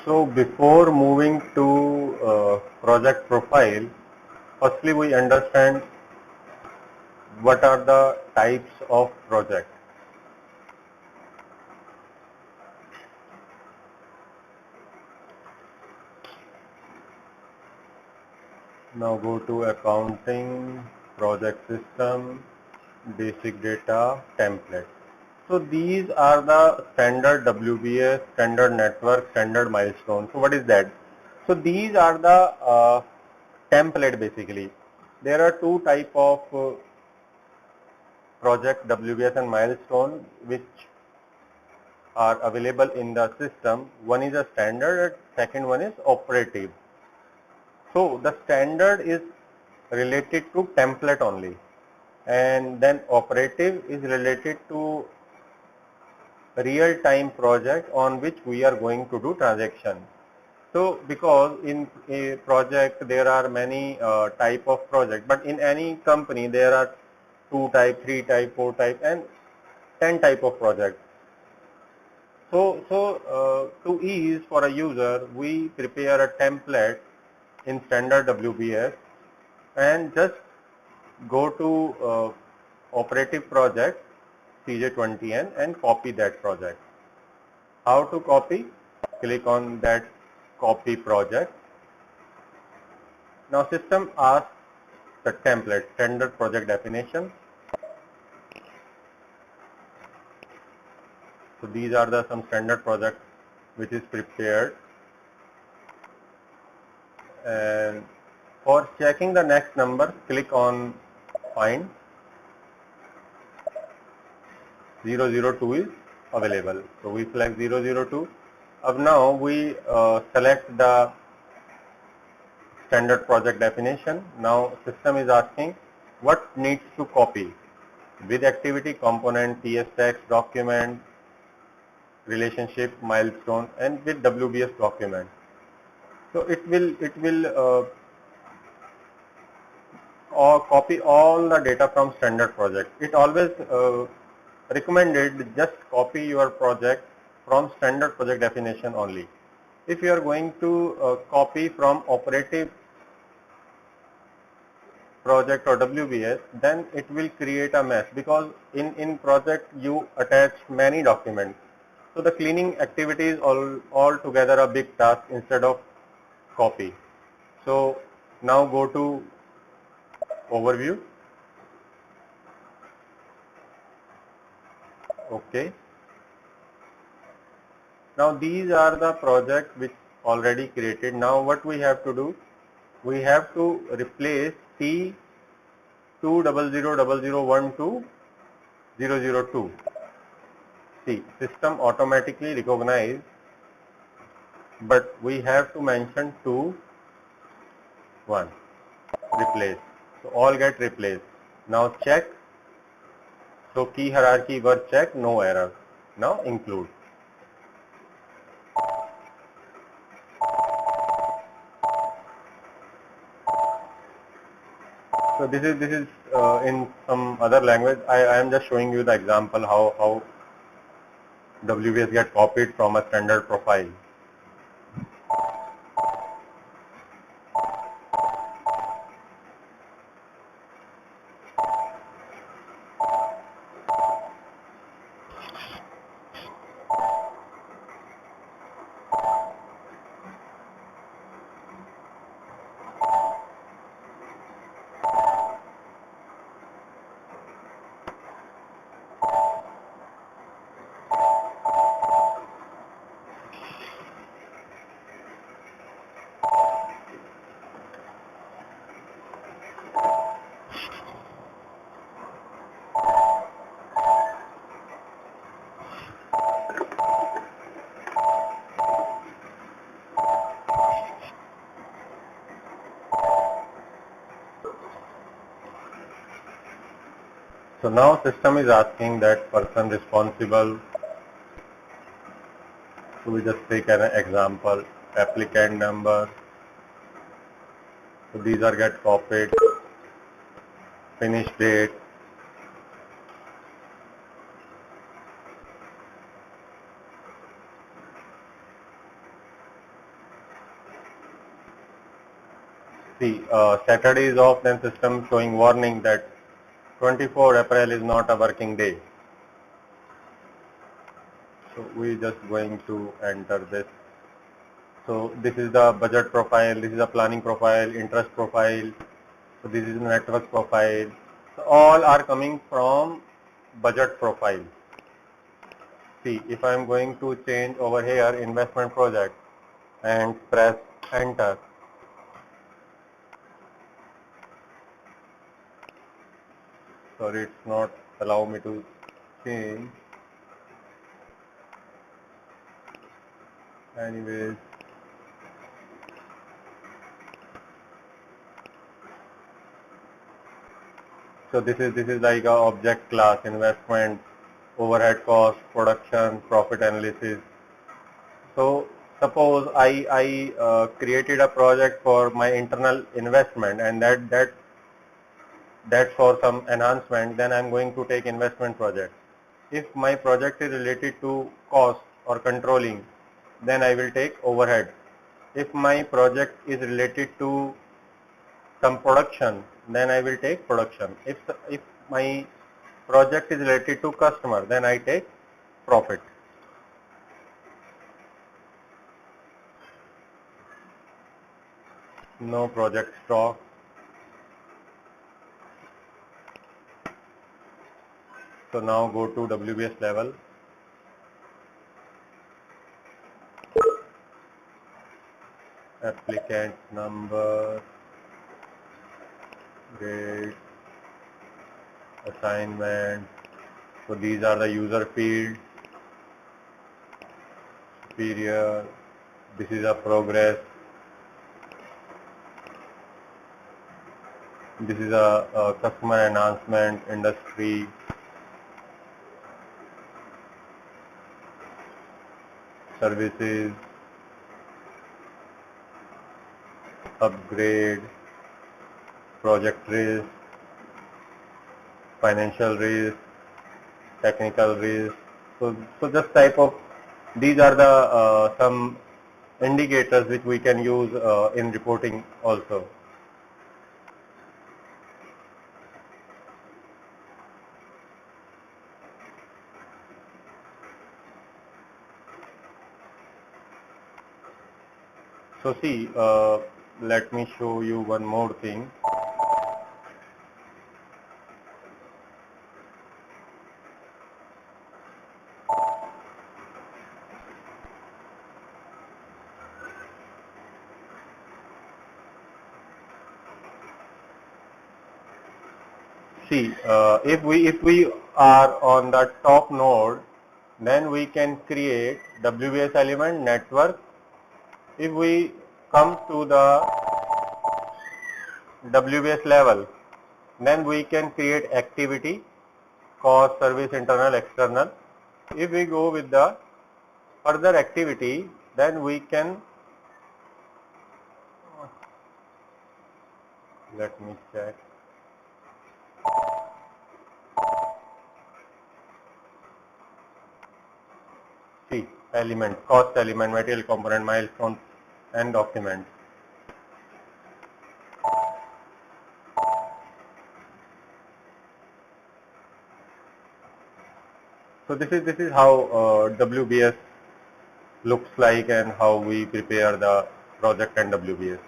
So before moving to project profile, firstly we understand what are the types of project. Now go to accounting, project system, basic data, template. So these are the standard WBS, standard network, standard milestone. So what is that? So these are the template basically. There are two type of project WBS and milestone which are available in the system. One is a standard, second one is operative. So the standard is related to template only, and then operative is related to real-time project on which we are going to do transaction. So because in a project there are many type of project, but in any company there are 2 type, 3 type, 4 type and 10 type of project. So to ease for a user, we prepare a template in standard WBS and just go to operative project CJ20N and copy that project. How to copy? Click on that copy project. Now system asks the template, standard project definition. So these are the some standard project which is prepared. And for checking the next number, click on find. 002 is available. So we select 002. Now we select the standard project definition. Now system is asking what needs to copy with activity component, TS text, document, relationship, milestone, and with WBS document. So it will or copy all the data from standard project. It always recommended just copy your project from standard project definition only. If you are going to copy from operative project or WBS, then it will create a mess because in project you attach many documents. So the cleaning activity is all together a big task instead of copy. So now go to overview. Okay. Now these are the projects which already created. Now what we have to do? We have to replace T2000012 See, system automatically recognize, but we have to mention 2, 1, replace. So all get replaced. Now check. So key hierarchy were checked, no error. Now include. So this is in some other language. I am just showing you the example how WBS get copied from a standard profile. So now system is asking that person responsible. So we just take an example, applicant number. So these are get copied, finish date. See, Saturday is off, then system showing warning that 24 April is not a working day. So we just going to enter this. So this is the budget profile, this is a planning profile, interest profile, so this is network profile. So all are coming from budget profile. See, if I am going to change over here investment project and press enter, sorry, it's not allow me to change. Anyways, so this is like a object class, investment, overhead cost, production, profit analysis. So suppose I created a project for my internal investment, and that's for some enhancement, then I'm going to take investment project. If my project is related to cost or controlling, then I will take overhead. If my project is related to some production, then I will take production. If my project is related to customer, then I take profit. No project stock. So now go to WBS level. Applicant number, grade, assignment. So these are the user fields, superior. This is a progress. This is a customer enhancement, industry, services, upgrade, project risk, financial risk, technical risk. So just type of, these are the some indicators which we can use in reporting also. So see, let me show you one more thing. See, if we are on the top node, then we can create WBS element network. If we come to the WBS level, then we can create activity, cost, service, internal, external. If we go with the further activity, then we can, let me check. See, element, cost element, material component, milestone, and document. So this is how WBS looks like and how we prepare the project and WBS.